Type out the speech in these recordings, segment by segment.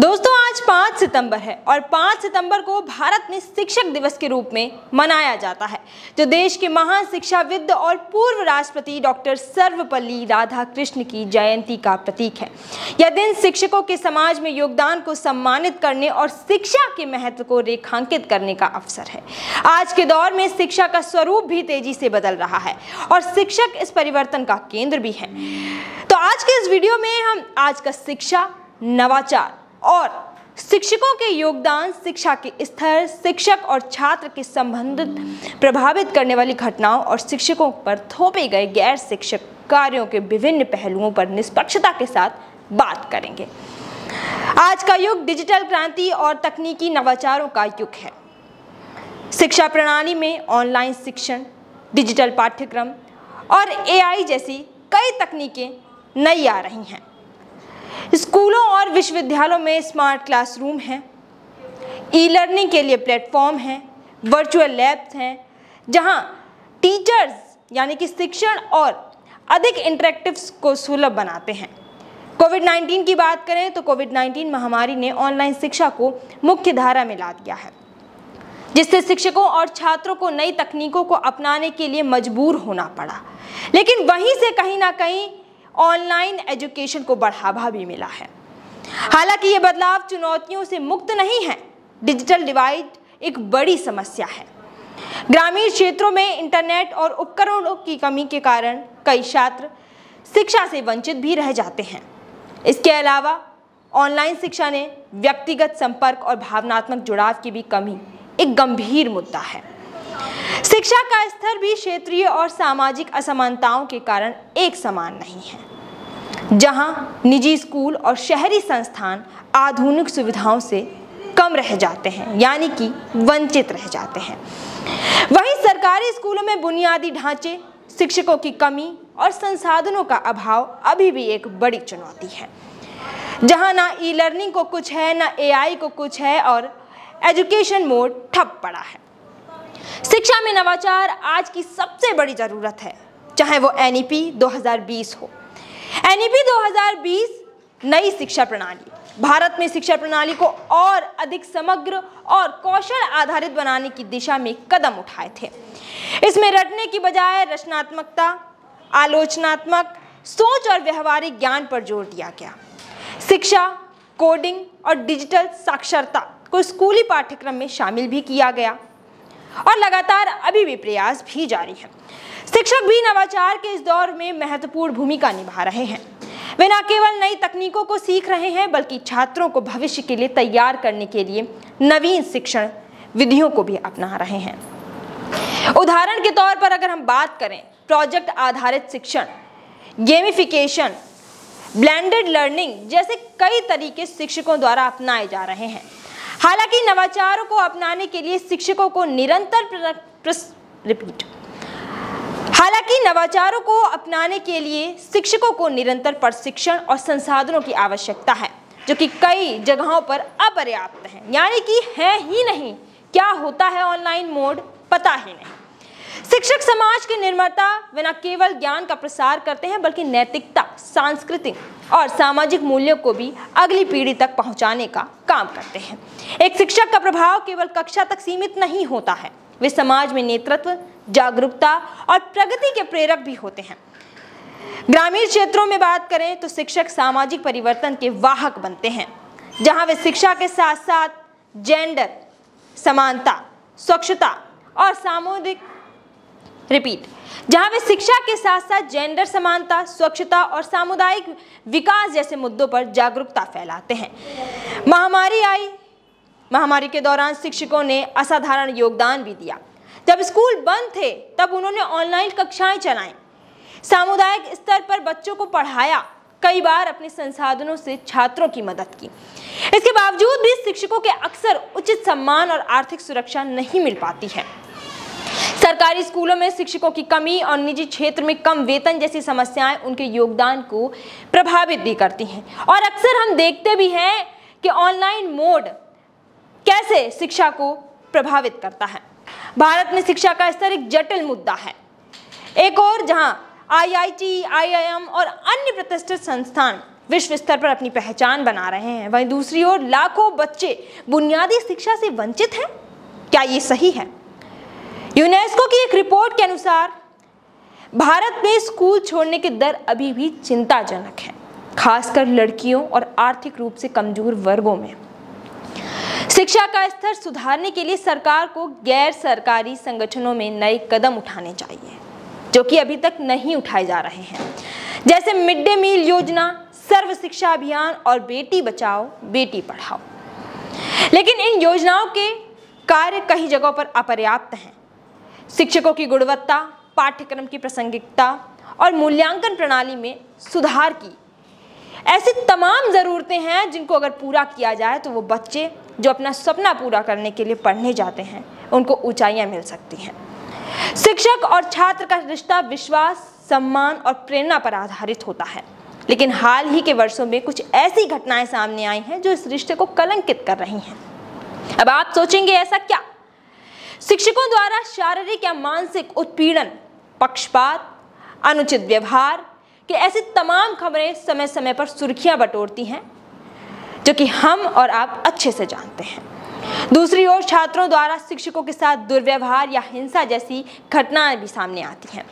दोस्तों आज 5 सितंबर है और 5 सितंबर को भारत में शिक्षक दिवस के रूप में मनाया जाता है, जो देश के महान शिक्षाविद और पूर्व राष्ट्रपति डॉक्टर सर्वपल्ली राधाकृष्ण की जयंती का प्रतीक है। यह दिन शिक्षकों के समाज में योगदान को सम्मानित करने और शिक्षा के महत्व को रेखांकित करने का अवसर है। आज के दौर में शिक्षा का स्वरूप भी तेजी से बदल रहा है और शिक्षक इस परिवर्तन का केंद्र भी है। तो आज के इस वीडियो में हम आज का शिक्षा, नवाचार और शिक्षकों के योगदान, शिक्षा के स्तर, शिक्षक और छात्र के संबंधित प्रभावित करने वाली घटनाओं और शिक्षकों पर थोपे गए गैर शिक्षक कार्यों के विभिन्न पहलुओं पर निष्पक्षता के साथ बात करेंगे। आज का युग डिजिटल क्रांति और तकनीकी नवाचारों का युग है। शिक्षा प्रणाली में ऑनलाइन शिक्षण, डिजिटल पाठ्यक्रम और एआई जैसी कई तकनीकें नई आ रही हैं। स्कूलों और विश्वविद्यालयों में स्मार्ट क्लासरूम हैं, ई लर्निंग के लिए प्लेटफॉर्म हैं, वर्चुअल लैब्स हैं, जहां टीचर्स यानी कि शिक्षण और अधिक इंटरेक्टिव्स को सुलभ बनाते हैं। कोविड-19 की बात करें तो कोविड-19 महामारी ने ऑनलाइन शिक्षा को मुख्य धारा में ला दिया है, जिससे शिक्षकों और छात्रों को नई तकनीकों को अपनाने के लिए मजबूर होना पड़ा। लेकिन वहीं से कहीं ना कहीं ऑनलाइन एजुकेशन को बढ़ावा भी मिला है। हालांकि ये बदलाव चुनौतियों से मुक्त नहीं है। डिजिटल डिवाइड एक बड़ी समस्या है। ग्रामीण क्षेत्रों में इंटरनेट और उपकरणों की कमी के कारण कई छात्र शिक्षा से वंचित भी रह जाते हैं। इसके अलावा ऑनलाइन शिक्षा ने व्यक्तिगत संपर्क और भावनात्मक जुड़ाव की भी कमी एक गंभीर मुद्दा है। शिक्षा का स्तर भी क्षेत्रीय और सामाजिक असमानताओं के कारण एक समान नहीं है, जहां निजी स्कूल और शहरी संस्थान आधुनिक सुविधाओं से कम रह जाते हैं, यानी कि वंचित रह जाते हैं। वहीं सरकारी स्कूलों में बुनियादी ढांचे, शिक्षकों की कमी और संसाधनों का अभाव अभी भी एक बड़ी चुनौती है, जहां ना ई लर्निंग को कुछ है, ना एआई को कुछ है और एजुकेशन मोड ठप पड़ा है। शिक्षा में नवाचार आज की सबसे बड़ी जरूरत है, चाहे वो एनईपी 2020 हो। एनईपी 2020 नई शिक्षा प्रणाली भारत में शिक्षा प्रणाली को और अधिक समग्र और कौशल आधारित बनाने की दिशा में कदम उठाए थे। इसमें रटने की बजाय रचनात्मकता, आलोचनात्मक सोच और व्यवहारिक ज्ञान पर जोर दिया गया। शिक्षा, कोडिंग और डिजिटल साक्षरता को स्कूली पाठ्यक्रम में शामिल भी किया गया और लगातार अभी भी प्रयास भी जारी है। शिक्षक भी नवाचार के इस दौर में महत्वपूर्ण भूमिका निभा रहे हैं। वे न केवल नई तकनीकों को सीख रहे हैं, बल्कि छात्रों को भविष्य के लिए तैयार करने के लिए नवीन शिक्षण विधियों को भी अपना रहे हैं। उदाहरण के तौर पर अगर हम बात करें, प्रोजेक्ट आधारित शिक्षण, गेमिफिकेशन, ब्लेंडेड लर्निंग जैसे कई तरीके शिक्षकों द्वारा अपनाए जा रहे हैं। हालांकि नवाचारों को अपनाने के लिए शिक्षकों को निरंतर प्रशिक्षण और संसाधनों की आवश्यकता है, जो कि कई जगहों पर अपर्याप्त है, यानी कि है ही नहीं। क्या होता है ऑनलाइन मोड पता ही नहीं। शिक्षक समाज के निर्माता वे न केवल ज्ञान का प्रसार करते हैं, बल्कि नैतिकता, सांस्कृतिक और सामाजिक मूल्यों को भी अगली पीढ़ी तक पहुंचाने का काम करते हैं। एक शिक्षक का प्रभाव केवल कक्षा तक सीमित नहीं होता है, वे समाज में नेतृत्व, जागरूकता और प्रगति के प्रेरक भी होते हैं। ग्रामीण क्षेत्रों में बात करें तो शिक्षक सामाजिक परिवर्तन के वाहक बनते हैं, जहां वे शिक्षा के साथ साथ जेंडर समानता, स्वच्छता और स्वच्छता और सामुदायिक विकास जैसे मुद्दों पर जागरूकता फैलाते हैं। महामारी के दौरान शिक्षकों ने असाधारण योगदान भी दिया। जब स्कूल बंद थे तब उन्होंने ऑनलाइन कक्षाएं चलाईं, सामुदायिक स्तर पर बच्चों को पढ़ाया, कई बार अपने संसाधनों से छात्रों की मदद की। इसके बावजूद भी शिक्षकों के अक्सर उचित सम्मान और आर्थिक सुरक्षा नहीं मिल पाती है। सरकारी स्कूलों में शिक्षकों की कमी और निजी क्षेत्र में कम वेतन जैसी समस्याएं उनके योगदान को प्रभावित भी करती हैं। और अक्सर हम देखते भी हैं कि ऑनलाइन मोड कैसे शिक्षा को प्रभावित करता है। भारत में शिक्षा का स्तर एक जटिल मुद्दा है। एक और जहां आईआईटी, आईआईएम और अन्य प्रतिष्ठित संस्थान विश्व स्तर पर अपनी पहचान बना रहे हैं, वहीं दूसरी ओर लाखों बच्चे बुनियादी शिक्षा से वंचित हैं। क्या ये सही है? यूनेस्को की एक रिपोर्ट के अनुसार भारत में स्कूल छोड़ने की दर अभी भी चिंताजनक है, खासकर लड़कियों और आर्थिक रूप से कमजोर वर्गों में। शिक्षा का स्तर सुधारने के लिए सरकार को गैर सरकारी संगठनों में नए कदम उठाने चाहिए, जो कि अभी तक नहीं उठाए जा रहे हैं, जैसे मिड डे मील योजना, सर्व शिक्षा अभियान और बेटी बचाओ बेटी पढ़ाओ। लेकिन इन योजनाओं के कार्य कई जगहों पर अपर्याप्त हैं। शिक्षकों की गुणवत्ता, पाठ्यक्रम की प्रासंगिकता और मूल्यांकन प्रणाली में सुधार की ऐसी तमाम ज़रूरतें हैं जिनको अगर पूरा किया जाए तो वो बच्चे जो अपना सपना पूरा करने के लिए पढ़ने जाते हैं उनको ऊंचाइयां मिल सकती हैं। शिक्षक और छात्र का रिश्ता विश्वास, सम्मान और प्रेरणा पर आधारित होता है, लेकिन हाल ही के वर्षों में कुछ ऐसी घटनाएं सामने आई हैं जो इस रिश्ते को कलंकित कर रही हैं। अब आप सोचेंगे ऐसा क्या? शिक्षकों द्वारा शारीरिक या मानसिक उत्पीड़न, पक्षपात, अनुचित व्यवहार कि ऐसी तमाम खबरें समय समय पर सुर्खियां बटोरती हैं, जो कि हम और आप अच्छे से जानते हैं। दूसरी ओर छात्रों द्वारा शिक्षकों के साथ दुर्व्यवहार या हिंसा जैसी घटनाएं भी सामने आती हैं।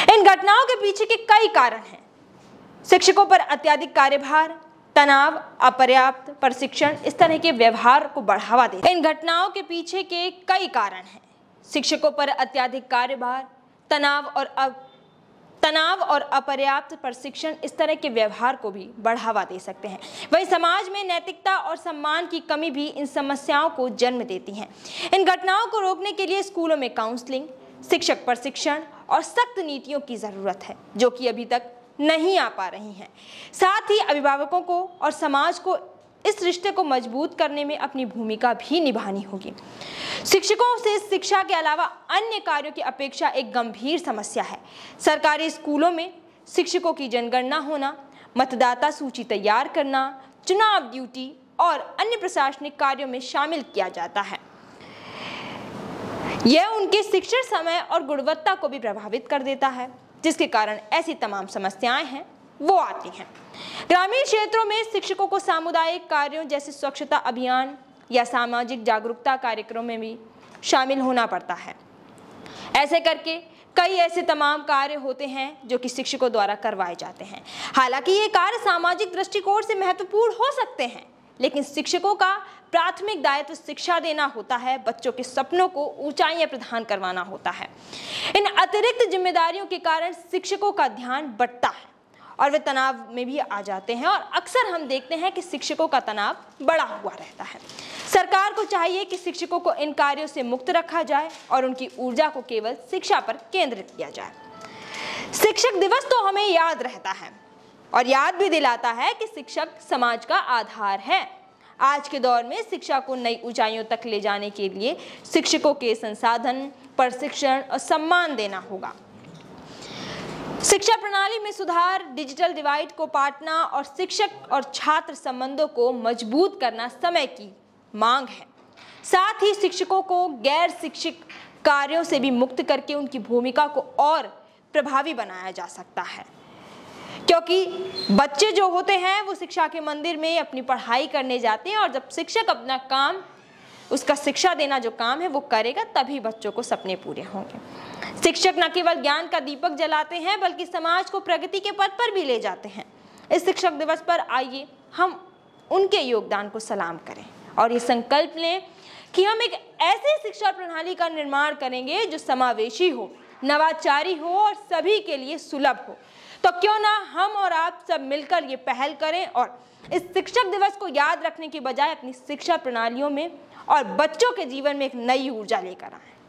इन घटनाओं के पीछे के कई कारण हैं। शिक्षकों पर अत्यधिक कार्यभार, तनाव, अपर्याप्त प्रशिक्षण इस तरह के व्यवहार को बढ़ावा देते हैं। इन घटनाओं के पीछे के कई कारण हैं। शिक्षकों पर अत्यधिक कार्यभार, तनाव और अपर्याप्त प्रशिक्षण इस तरह के व्यवहार को भी बढ़ावा दे सकते हैं। वहीं समाज में नैतिकता और सम्मान की कमी भी इन समस्याओं को जन्म देती हैं। इन घटनाओं को रोकने के लिए स्कूलों में काउंसलिंग, शिक्षक प्रशिक्षण और सख्त नीतियों की ज़रूरत है, जो कि अभी तक नहीं आ पा रही हैं। साथ ही अभिभावकों को और समाज को इस रिश्ते को मजबूत करने में अपनी भूमिका भी निभानी होगी। शिक्षकों से शिक्षा के अलावा अन्य कार्यों की अपेक्षा एक गंभीर समस्या है। सरकारी स्कूलों में शिक्षकों की जनगणना होना, मतदाता सूची तैयार करना, चुनाव ड्यूटी और अन्य प्रशासनिक कार्यों में शामिल किया जाता है। यह उनके शिक्षण समय और गुणवत्ता को भी प्रभावित कर देता है, जिसके कारण ऐसी तमाम समस्याएं हैं वो आती हैं। ग्रामीण क्षेत्रों में शिक्षकों को सामुदायिक कार्यों जैसे स्वच्छता अभियान या सामाजिक जागरूकता कार्यक्रमों में भी शामिल होना पड़ता है। ऐसे करके कई ऐसे तमाम कार्य होते हैं जो कि शिक्षकों द्वारा करवाए जाते हैं। हालांकि ये कार्य सामाजिक दृष्टिकोण से महत्वपूर्ण हो सकते हैं, लेकिन शिक्षकों का प्राथमिक दायित्व शिक्षा देना होता है, बच्चों के सपनों को ऊंचाइयां प्रदान करवाना होता है। इन अतिरिक्त जिम्मेदारियों के कारण शिक्षकों का ध्यान बंटता है और वे तनाव में भी आ जाते हैं, और अक्सर हम देखते हैं कि शिक्षकों का तनाव बढ़ा हुआ रहता है। सरकार को चाहिए कि शिक्षकों को इन कार्यों से मुक्त रखा जाए और उनकी ऊर्जा को केवल शिक्षा पर केंद्रित किया जाए। शिक्षक दिवस तो हमें याद रहता है और याद भी दिलाता है कि शिक्षक समाज का आधार है। आज के दौर में शिक्षा को नई ऊंचाइयों तक ले जाने के लिए शिक्षकों के संसाधन, प्रशिक्षण और सम्मान देना होगा। शिक्षा प्रणाली में सुधार, डिजिटल डिवाइड को पाटना और शिक्षक और छात्र संबंधों को मजबूत करना समय की मांग है। साथ ही शिक्षकों को गैर शिक्षक कार्यों से भी मुक्त करके उनकी भूमिका को और प्रभावी बनाया जा सकता है, क्योंकि बच्चे जो होते हैं वो शिक्षा के मंदिर में अपनी पढ़ाई करने जाते हैं, और जब शिक्षक अपना काम, उसका शिक्षा देना जो काम है वो करेगा, तभी बच्चों को सपने पूरे होंगे। शिक्षक न केवल ज्ञान का दीपक जलाते हैं बल्कि समाज को प्रगति के पथ पर भी ले जाते हैं। इस शिक्षक दिवस पर आइए हम उनके योगदान को सलाम करें और ये संकल्प लें कि हम एक ऐसी शिक्षा प्रणाली का निर्माण करेंगे जो समावेशी हो, नवाचारी हो और सभी के लिए सुलभ हो। तो क्यों ना हम और आप सब मिलकर ये पहल करें और इस शिक्षक दिवस को याद रखने की बजाय अपनी शिक्षा प्रणालियों में और बच्चों के जीवन में एक नई ऊर्जा लेकर आएं।